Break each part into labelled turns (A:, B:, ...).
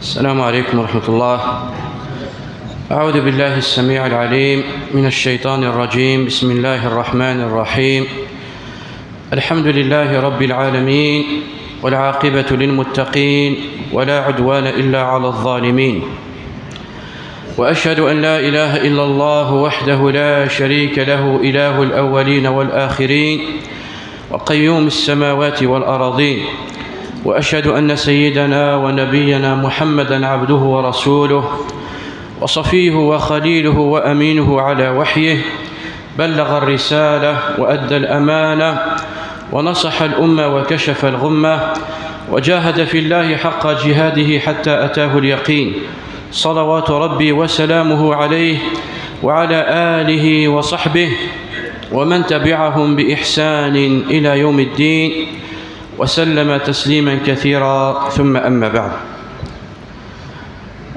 A: السلام عليكم ورحمة الله. أعوذ بالله السميع العليم من الشيطان الرجيم. بسم الله الرحمن الرحيم. الحمد لله رب العالمين، والعاقبة للمتقين، ولا عدوان إلا على الظالمين. وأشهد أن لا إله إلا الله وحده لا شريك له، إله الأولين والآخرين، وقيوم السماوات والأراضين. وأشهد أن سيدنا ونبينا محمدًا عبده ورسوله، وصفيه وخليله وأمينه على وحيه. بلغ الرسالة وأدى الأمانة، ونصح الأمة وكشف الغمة، وجاهد في الله حق جهاده حتى أتاه اليقين. صلوات ربي وسلامه عليه وعلى آله وصحبه ومن تبعهم بإحسان إلى يوم الدين، وسلم تسليما كثيرا. ثم أما بعد.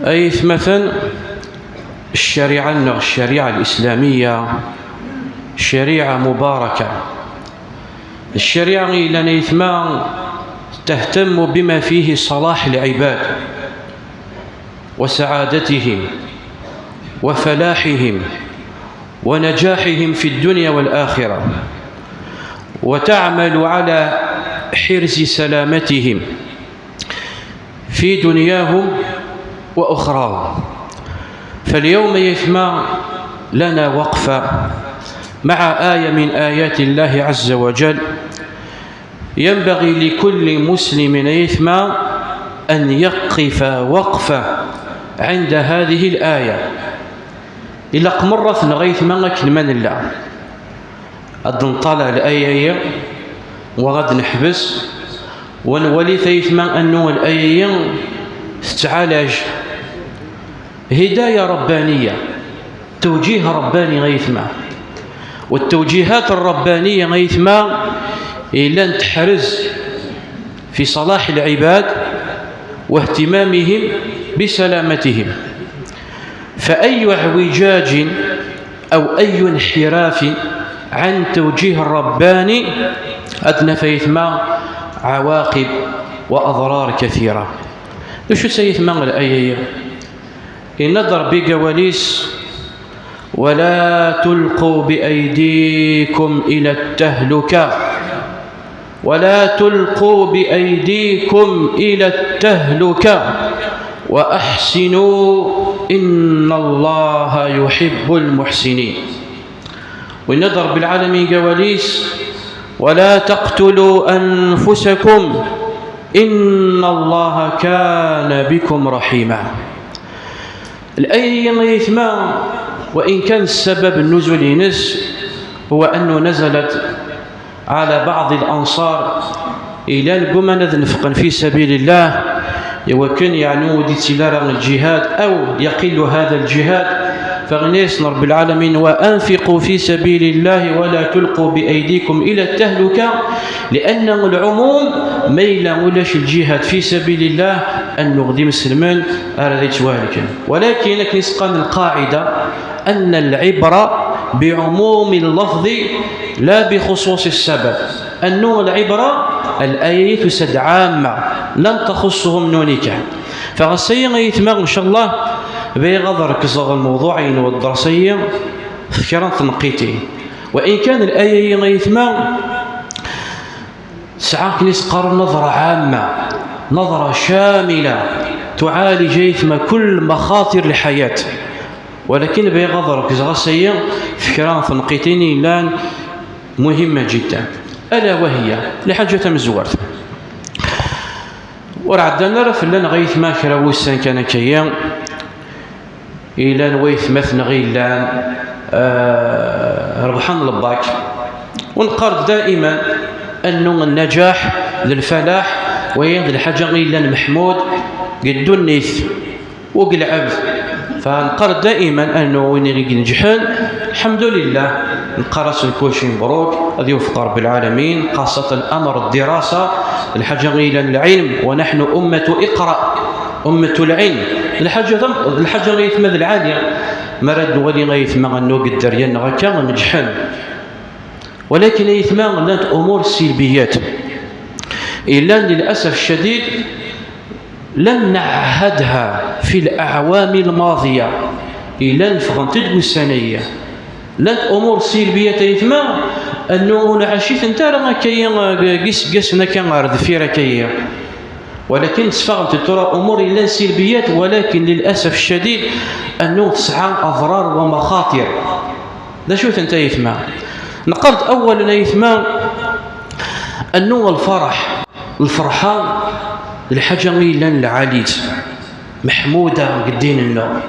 A: أيث مثلا الشريعة الإسلامية شريعة مباركة. الشريعة إلى نيثما تهتم بما فيه صلاح العباد وسعادتهم وفلاحهم ونجاحهم في الدنيا والآخرة، وتعمل على حرز سلامتهم في دنياهم وأخراهم. فاليوم يثمى لنا وقفة مع آية من آيات الله عز وجل. ينبغي لكل مسلم يثمى أن يقف وقفة عند هذه الآية. إلا قمرت نغيث منك لمن الله غد نطلع الآية وغد نحبس ونولي ثيثمى أنه الآية تتعالج هداية ربانية، توجيه رباني غيثما. والتوجيهات الربانية غيثما إلا تحرز في صلاح العباد واهتمامهم بسلامتهم. فأي اعوجاج أو أي انحراف عن توجيه الرباني أدنى فيثما عواقب وأضرار كثيرة. وشو سيثما الآية؟ إن نضرب بقواليس: ولا تلقوا بأيديكم إلى التهلكة، ولا تلقوا بأيديكم إلى التهلكة وأحسنوا إن الله يحب المحسنين. ونضرب بالعالمين قواليس: ولا تقتلوا أنفسكم إن الله كان بكم رحيما. الآية يثمى وإن كان السبب النزول نس هو أنه نزلت على بعض الأنصار إلى الجمنة نفقا في سبيل الله، وكان يعنو دي تلارة الجهاد أو يقل هذا الجهاد. فغنيس رب العالمين: وأنفقوا في سبيل الله ولا تلقوا بأيديكم إلى التهلكة، لأن العموم ميلا ولاش الجهاد في سبيل الله أن نغدي مسلمان أردت والك. ولكن نسقان القاعدة أن العبرة بعموم اللفظ لا بخصوص السبب. أنه العبرة الآية تسد عامة لم تخصهم نونيك. فغسيا يتمغ إن شاء الله بيغضر كصغ الموضوعين والدرسية فكرا تنقيتين. وإن كان الآية يتمغ ساعات نسقر نظرة عامة، نظرة شاملة تعالج يثم كل مخاطر الحياة. ولكن بيغضر كصغ فكرا تنقيتين لان مهمة جدا، ألا وهي لحاجة مزورت. ورعدنا فلان غيث ما كراوسان كان كيان إلى نويث مثل غيلان ربحان لباك. ونقرد دائما أنه النجاح للفلاح وين الحاجة غيلان محمود قد النيث وقل عبد. فنقرد دائما أنه وين نجحل الحمد لله نقرص الكوشي مبروك هذا يوفق رب العالمين. خاصة الأمر الدراسة الحاجة غيلان العلم، ونحن أمة إقرأ، أمة العلم. الحاجة غيث ماذا العالية مرد ولي غيث ما أنه قدر ينغكا نجحل. ولكن يثمان لانت أمور سلبيات إلا للأسف الشديد لم نعهدها في الأعوام الماضية إلى نفغن تدقو السنية لن أمور سلبية تيثما أنه نعشيت نتارا كاين قسنا كان غرد فيرا كاين ولكن تفغن ترى أمور إلا سلبيات ولكن للأسف الشديد أنه تسعى أضرار ومخاطر. لا شو أنت يثما نقلت أولا يثما أنه الفرحة الحاجة إلا العاليت محمودة قدين الله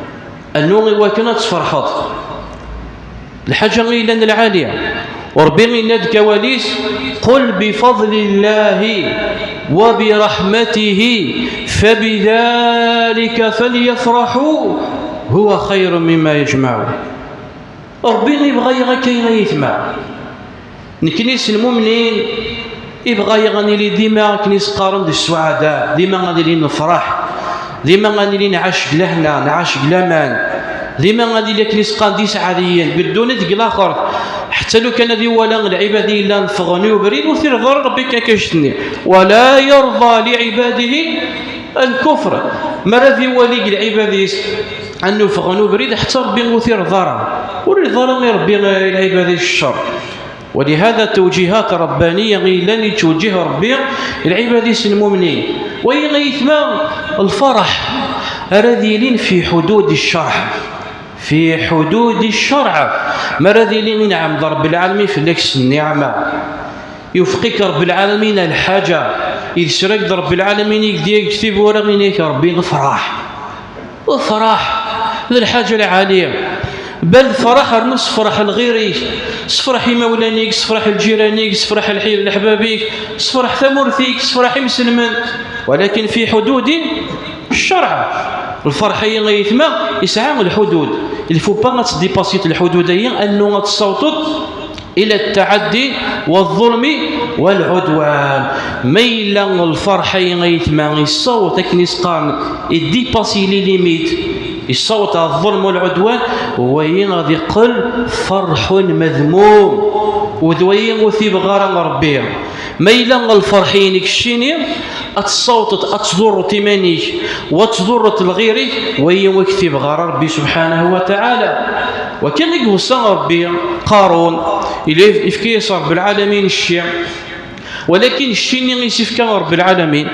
A: أنه وكانت فرحات الحاجة إلا العالية وربي ناد كواليس قل بفضل الله وبرحمته فبذلك فليفرحوا هو خير مما يجمعون. ربي يبغى يغكين يثمع نكنيس المؤمنين يبغى يغني لي ديما كنيس قارن السعداء ديما غادي لي نفرح ديما غادي لي نعاش لهنا نعاش لامان ديما غادي لي كنيس قاندي سعاديا بدون ديك الاخر حتى لو كان ذي ولا العباد الا نفغني وبريد وثير ضر ربي كيشتني ولا يرضى لعباده الكفر مرة ذي ولي العباد أنه فغنوا بريد حتى ربي وثير ضر ورضا ربي العباد الشر. ولهذا توجيهات ربانية غيلاني توجيه ربي العباد المؤمنين ويغيثما الفرح راذلين في حدود الشرع في حدود الشرع مراذلين نعم رب العالمين في لكس النعمة يوفقك رب العالمين الحاجة يسرق رب العالمين يكتب ورغينيك ربي الفرح والفرح للحاجة العالية بل فرح رمس فرح الغيري سفرح مولانيك سفرح الجيرانيك سفرح الحبابيك سفرح ثمرثيك سفرح مسلمين ولكن في حدود الشرع. الفرح يثما يسعى الحدود اللي فو با تديباسيت الحدود هي انه تصوت الى التعدي والظلم والعدوان ميلا الفرح يثما يصوت كنيس قان يديباسي لي ليميت الصوت الظلم والعدوان وين قل فرح مذموم وذوين وثيب غارم ربي ميلا الفرحين كشيني الصوت أتصدر تمانيك وتصدر الغيري وين وكثيب غار ربي سبحانه وتعالى. وكان يقول ربي قارون إليه إفكيس رب العالمين الشيع ولكن الشيني يسفك رب العالمين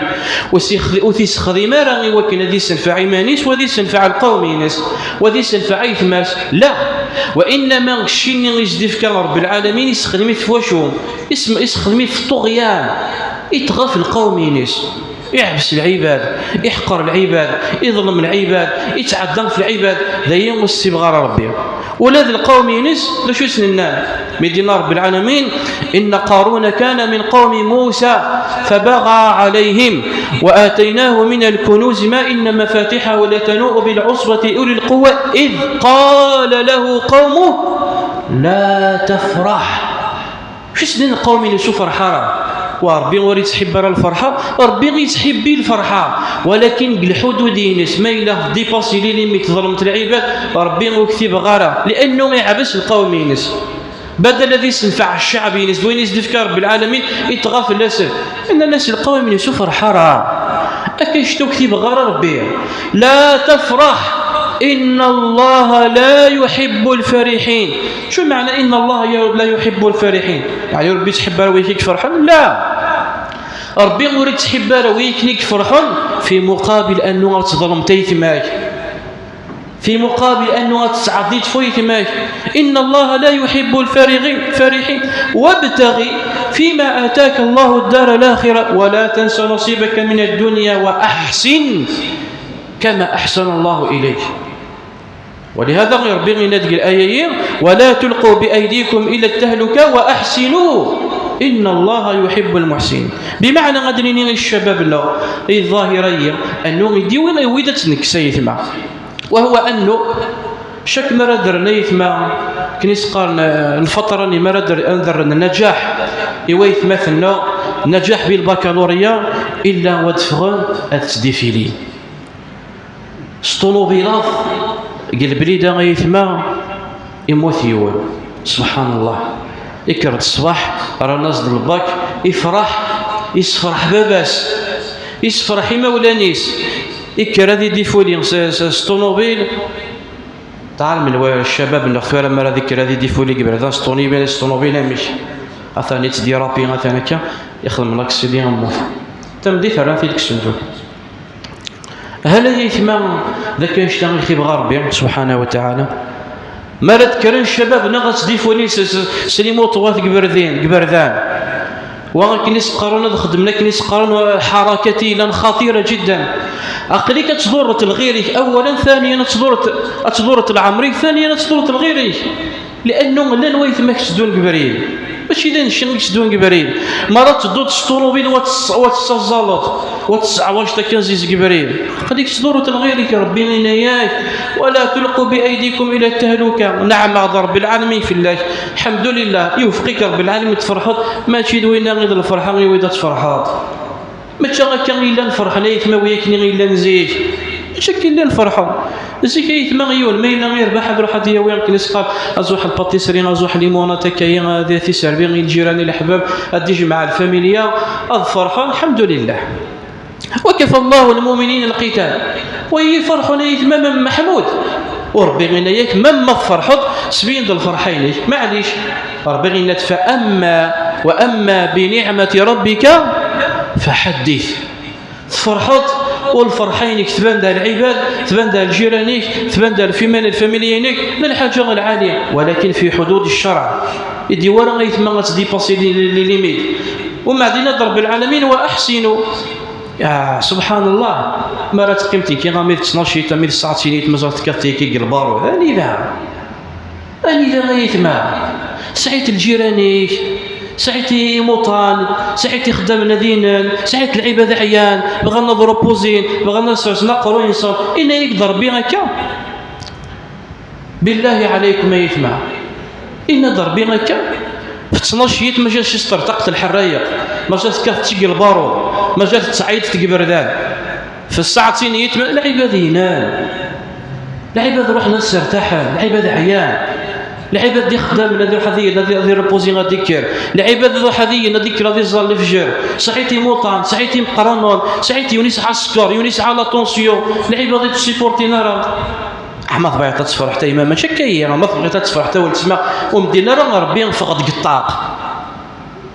A: وثيسخذي ما راني وكنا ذي سنفع إيمانيس وذي سنفع القومينس وذي سنفع إثماس لا وإنما الشيني يسدفك رب العالمين يسخدمي في وشو يسخدمي في الطغيان يتغف القومينس يحبس العباد يحقر العباد يظلم العباد يتعدى في العباد ذا يمس بغار ربي ولاد القوم ينس لشو سننا مدينة رب العالمين إن قارون كان من قوم موسى فبغى عليهم وآتيناه من الكنوز ما إن مفاتحه لتنوء بالعصبة أولي القوة إذ قال له قومه لا تفرح. شو سنين القوم ينسوا فرحا وربي وريد تحب الفرحة ربي يتحب الفرحة ولكن بالحدود ينس ما إلا ديباسي لي ليميت ظلمت العباد ربي وكتب غارة لأنه ما يعبس القوم ينس بدل الذي ينفع الشعب ينس وين يزدفك رب العالمين يتغاف الناس إن الناس القوم ينسوا فرحة أكيشتو كتب غارة ربي لا تفرح إن الله لا يحب الفرحين. شو معنى إن الله لا يحب الفرحين؟ يعني ربي تحب رويك فرحان؟ لا ربي يريد تحب رويك فرحان في مقابل أنه تظلم تيثماك في مقابل أنه تسعديت فيثماك. إن الله لا يحب الفرحين وابتغي فيما آتاك الله الدار الآخرة ولا تنس نصيبك من الدنيا وأحسن كما أحسن الله إليك. ولهذا يربي ندق الآية ولا تلقوا بأيديكم إلى التهلكة وأحسنوا إن الله يحب المحسنين. بمعنى غادرين الشباب لا الظاهرية أنه يديو ولا يويدت نكسيثما وهو أنه شك مرة درنا يثما كنيس قال الفترة اللي مرة در النجاح يويث مثلنا نجاح بالبكالوريا إلا ودفغن التدفيلين سطونوبيلاط قال بريدة غيثما يموت يول سبحان الله يكرد الصباح راه نازل الباك يفرح يسفرح باباس يسفرح مولانيس إكرا ذي ديفولي ستونوبيل تعلم الشباب نختار مرة ذكر هذه ديفولي قبل هذا ستونوبيل مش أثاني تديرابي أثاني كا يخدم لك سيدي أمور تم دي ثلاثة في الكسندو هل يثمن ذاك يشتغل في بغربي سبحانه وتعالى ما تذكرين الشباب نغص ديفولي سليمو طواث قبردان ولكن يسقرون خدمنا كن يسقرون حركتي لان خطيره جدا اقليك تضرت لغيرك اولا ثانيا تضرت العمري ثانيا تضرت لغيرك لانه لا نويت ما كتدون قبريل ماشي لا نشن كتدون قبريل مرات تدوت الطوموبيل وتستزلط وتسعواش تا كنزيز قبريل خليك تضرت لغيرك ربي عناياك ولا تلقوا بايديكم الى التهلكه نعم رب العالمين في الله الحمد لله يوفقك رب العالمين تفرحط ماشي دوينا غير الفرحه غير ويدا تفرحط ماشي كان الا نفرح ليك ما وياكني الا نزيد شكل لي الفرحه زي كيتما غيول ما الا غير باح بروح هذه وين كنسقى ازوح الباتيسري ازوح ليمونات كاين هذه في سربي الجيران الاحباب اديج مع الفاميليا الفرحه الحمد لله وكفى الله المؤمنين القتال وهي فرحنا يتماما محمود وربي غينا ياك ما تفرحض سبين ذو الفرحين معليش ربي غينا واما بنعمه ربك فحدث تفرحض والفرحين تبان دا العباد تبان دا الجيرانيك تبان دا الفاميليينيك لا الحاجه العاليه ولكن في حدود الشرع يدي ورا غيتما تديباسي لي ليميت ومع دينا رب العالمين واحسنوا يا سبحان الله ما راه تقيمتي كي غامير 12 تا 1000 ساعه سينيت مازال تكاتي كي البارو اني لا غيتما سعيت الجيرانيك ساعتي موطان ساعتي خدام الذين ساعت العباد عيان بغا نضرب بوزين بغا نقرو ينصر إن يقدر بي هكا بالله عليكم ما يسمع إن ضربي هكا في 12 ما جاش يسترتقت الحرايه ما جاش كاف البارود ما جاش تصعيد تقبردان في الساعتين يتم العباد ينام العباد روح ناس ارتاحا العباد عيان العباد دي خدام الذي حذيه الذي ريبوزي غاديكر العباد ذو حذيه هذيك راضي زال الفجر صحيتي موطن صحيتي مقرنون صحيتي يونس على السكر يونس على طونسيون العباد تسيبورتي نارا احمد بغيت تصفر حتى امام ماشي كاين ما بغيت تصفر حتى ولد تسمع ومدينا راه ربي فقد قطاق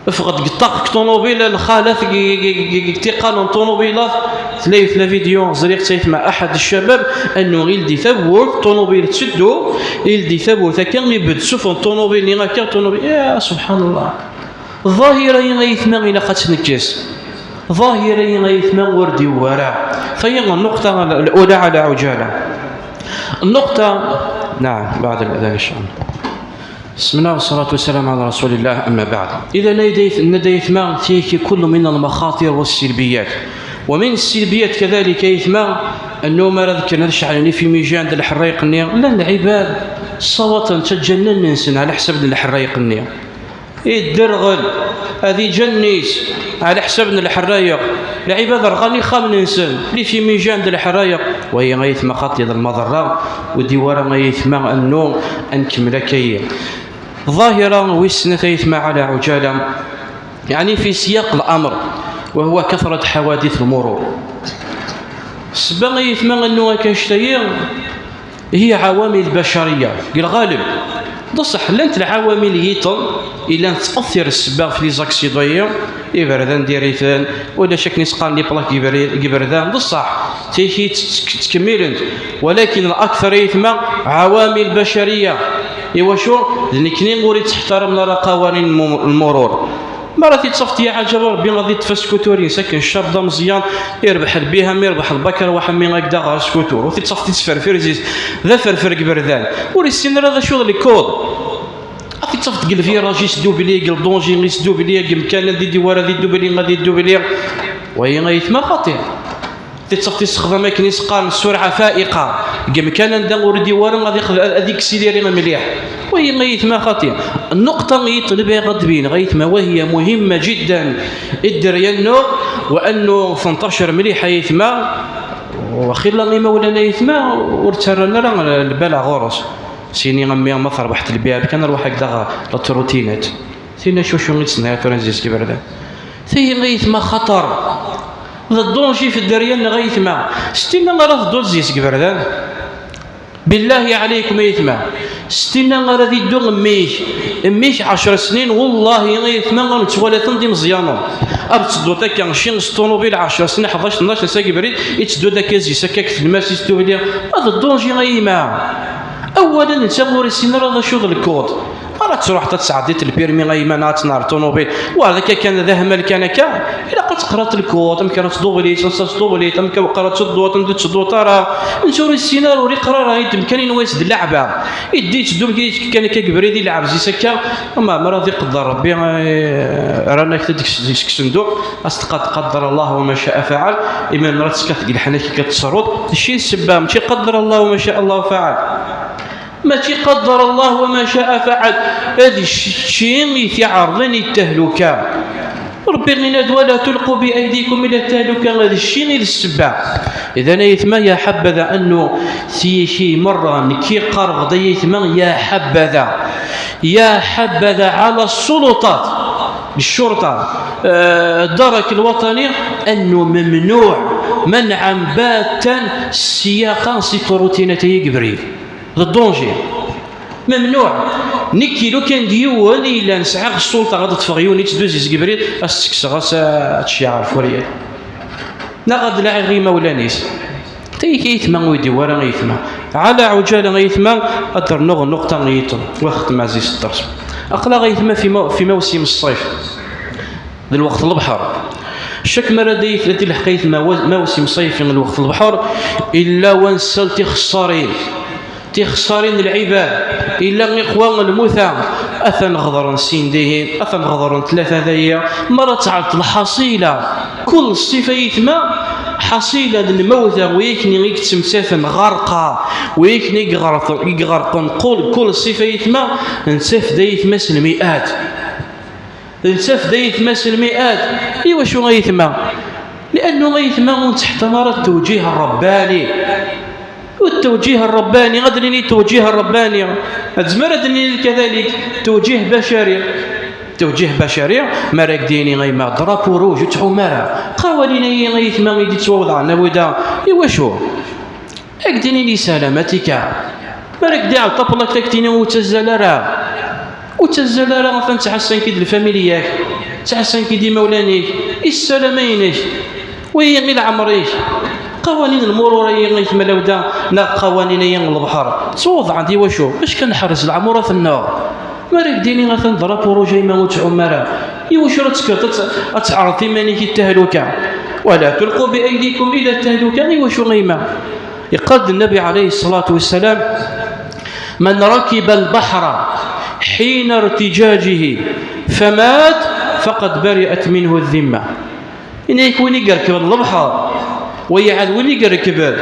A: فقد قطاق طوموبيل الخالات تيقانون طوموبيلات تلاقي في الفيديو زريق مع احد الشباب انه يلدي ثبور طوموبيل تشدو يلدي ثبور كان يبد سفن طوموبيل اللي كان طوموبيل يا سبحان الله ظاهره يثما الى خاتنكس ظاهره يثما وردي ورا فهي النقطه الاولى على عجاله النقطه نعم بعد الاذان ان شاء الله بسم الله والصلاة والسلام على رسول الله أما بعد إذا ندى يثمع فيه كل من المخاطر والسلبيات ومن السلبيات كذلك يثمع أنه ما ذكر نشعل في ميجان الحريق النير لا العباد صوتا تتجنن ننسن على حسب الحريق النير الدرغل هذه جنيس على حسب الحرايق العباد رغاني خام ننسن اللي في ميجان الحرايق وهي غيثما خاطي المضرة وديوارا غيثما أنه أنكمل كي ظاهرة ويسنة يثما على عجالة يعني في سياق الأمر وهو كثرة حوادث المرور السبب يثما أنه كاشتير هي عوامل بشرية الغالب بصح لانت العوامل هيطن الا تاثر السباق في لي زاكسيدويا يبردان ديريثان ولا شك نسقان لي بلاك يبردان بصح تيجي تكمل ولكن الاكثر يثما عوامل بشريه ايوا شو كني نقول تحترم لنا قوانين المرور مرات تصفتي حاجه ربي غادي تفسكوتوري ساكن الشاب دا مزيان يربح بها ما يربح البكر وحمي هكذا غا سكوتور وفي تصفتي تفرفر زيت ذا فرفر بردان وريسين هذا شغل لي كود في تصفت قل في راجي سدو بلي قل دونجي غي سدو بلي مكان دي ورا دي دوبلي غادي دوبلي وهي غيثما خطير تصفتي تستخدم كي نسقان السرعه فائقه مكان ندور دي ورا غادي هذيك سيديري مليح وهي غيثما خطير النقطه اللي طلبها غتبين غيثما وهي مهمه جدا الدريانو وانه تنتشر مليحه يثما وخير لي مولانا يثما ورترنا راه البلا غورس سيني غمي ما ربحت الباب كان نروح هكذا للتروتينات سينا شو نتسنى ترانزيس كبردا ثي غيثما خطر ذا الدونجي في الدريان غيثما ستينا غرا دوزيس كبردان بالله عليكم يثما ستينا غرا ذي دون ميش 10 سنين والله غيثما غنتوالى تندي مزيانو ابتدو تاكا شي طوموبيل 10 سنين 11 12 ساكي بريد يتسدو داك زي سكاك في الماس يستوفي هذا الدونجي غيما اولا انت موري السن راه شوف الكود راه تروح تسعدي البيرمي غيما تنار طوموبيل وهذاك كان ذا همل كان كا الا قلت قرات الكود امك راه تدوبلي تدوبلي امك قرات تدو راه نشوري السينار وري قرار راه يمكن واسد اللعبه يدي تدو كان كبريدي يلعب زي سكا اما راضي قدر ربي رانا ديك الصندوق اصدق قدر الله وما شاء فعل اما مرات كتلقى الحناك كتصرد شي سبه ماشي قدر الله وما شاء الله فعل ماشي قدر الله وما شاء فعل هذا الشيء يعرضني التهلكه ربي غيناد ولا تلقوا بايديكم الى التهلكه هذا الشيء السبه اذا يثما يا حبذا انه شي مره نكي قرغ يثما يا حبذا على السلطات بالشرطه الدرك الوطني انه ممنوع منعا باتا السياقه سيكوروتيناتي قبريل الدونجي ممنوع نكي لو كان ديوان الا نسعى السلطه غادي تفغيوني تدوز قبريل السكس غاس تشيع الفوريه لا غاد لا غي مولانيس تي كيثما ويدي ورا غيثما على عجاله غيثما اثر نقطه غيتم وختم عزيز الدرس اقلا غيثما في موسم الصيف ذي الوقت البحر شك مرة ديت التي لحقيت موسم صيفي من الوقت البحر الا وانسل تخسرين العباد الا اخوان الموتى اثن غضرن سينديه اثن غضرن ثلاثه ذيا مره تعرض الحصيله كل صفه يثما حصيله الموتى ويكني يكتمسافن غرقه ويكني يغرق نقول كل صفه يثما نسف ديت مس المئات نسف ديت مس المئات ايوا شو غيثما لانه غيثما تحت نار التوجيه الرباني والتوجيه الرباني غدرني التوجيه الرباني أدرني كذلك توجيه بشري مرك ديني غيما درابو روج وتحمرا قوانين غيثما غيدي توضع نودا ايوا شو اكديني لي سلامتك مرك دي على طبلك تكتيني وتزلرا فنتحسن كيد الفاميلياك تحسن كيدي مولانيك السلامينك وهي غير عمريك قوانين المروريه غيثما لودا لا قوانين البحر توضع دي وشو باش كنحرز العموره في النار مريك ديني غتنضرب وروجي ما وتعمرا ايوا شو رتسكت تعرضي مانيك التهلكه ولا تلقوا بايديكم الى التهلكه ايوا شو غيما يقال النبي عليه الصلاه والسلام من ركب البحر حين ارتجاجه فمات فقد برئت منه الذمه إن يكون يركب البحر ويعاد ولي يركب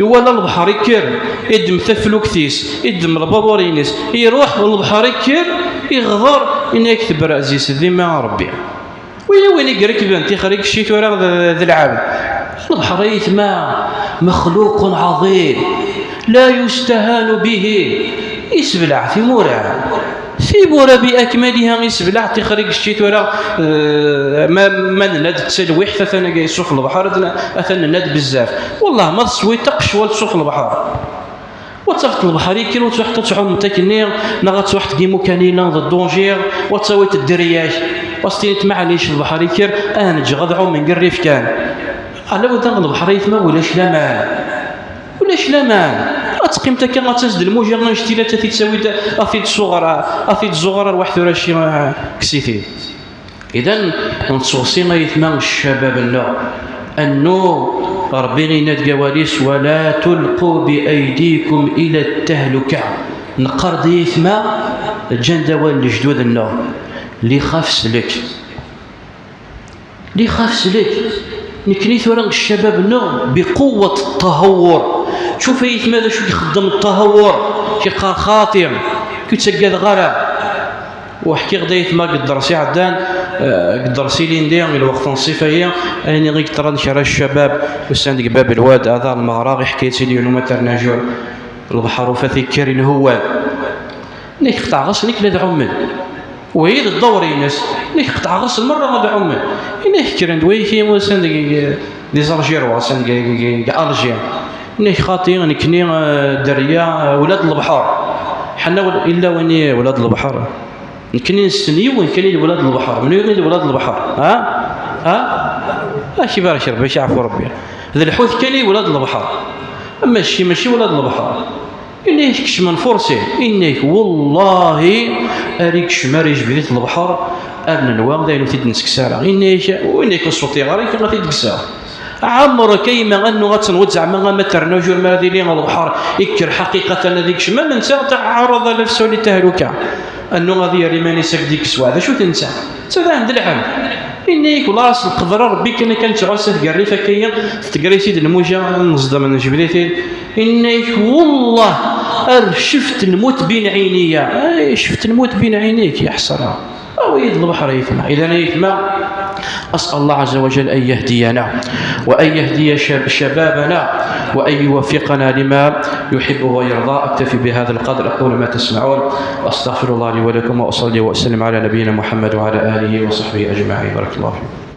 A: يولا البحر يكر يدم ثفلوكتيس يدم البابورينيس يروح والبحر يكر يغضر إن يكتب رأزيس الذمة ربي وين يركب أنت خريج الشيت ولا ذا العام البحر يثما مخلوق عظيم لا يستهان به يسبلع في مورع سيبورا بأكملها يسبلع تخرج الشيت ولا ما نلاد تسلويح ثنا جاي سوق البحر ثنا نلاد بزاف والله ما تسوي تقشوى سوق البحر وتصفت البحر يكير وتحط تعوم تكنير نغات واحد كيمو كانيلا ضد دونجير وتسويت الدرياج وستيت معليش البحر يكير انج غضعو من قريف كان على ودان البحر يثما ولاش لامان اتقيمتك كان تزد الموجه نشتي تساوي افيد صغار واحد ولا شي كسيتي اذا نصوصي ما يثما الشباب لا انه ربي غيناد قواليس ولا تلقوا بايديكم الى التهلكه نقرض يثما الجندوال الجدود النار اللي خاف سلك نكني ثورا الشباب النار بقوه التهور شوف يثما ماذا شو يخدم التهور شي خاطر كتسقى غرا وحكي غدا يثما قدر سي عدان قدر سي ليندير الى وقت الصيفيه اني غير ترى نشرى الشباب وساندك باب الواد هذا المغراغي حكيت لي اليوم ترناجور البحر وفاثي كارين هو نيك قطع غسل نيك لا عمل وهي الدوري ناس نيك قطع غسل مره غدا عمل نيك كرند ويكي وساندك دي زالجيروا كاع الجير ني خاطي نكني دريا ولاد البحر حنا الا وني ولاد البحر نكني نستنيو ونكني ولاد البحر من يولي ولاد البحر ماشي باش باش يعفو ربي ذا الحوت كاني ولاد البحر ماشي ولاد البحر إنيك كشمن فرسي إنيك والله أريك شماري جبريت البحر أرنا نوام داينو تيد نسكسارا إنيك الصوتي غاريك غاتيد كسار عمر كيما أنه غتنوزع ما ترنوجو الماذيلين البحر إكر حقيقة هذيك شمال ننسى تعرض لنفسه للتهلكة أنه غادي ريماني ساك ديك السوا هذا شو تنسى هذا عند العام إنيك والله راس القدرة ربي كنا كنتعوس تقري فكيا تقري سيد الموجة نصدم من جبريتين إنيك والله شفت الموت بين عينيا شفت الموت بين عينيك يا حسرة ويد البحر يثمع إذا يثمع أسأل الله عز وجل أن يهدينا وأن يهدي شبابنا وأن يوفقنا لما يحب ويرضى. أكتفي بهذا القدر أقول ما تسمعون وأستغفر الله لي ولكم وأصلي وأسلم على نبينا محمد وعلى آله وصحبه أجمعين. بارك الله فيكم.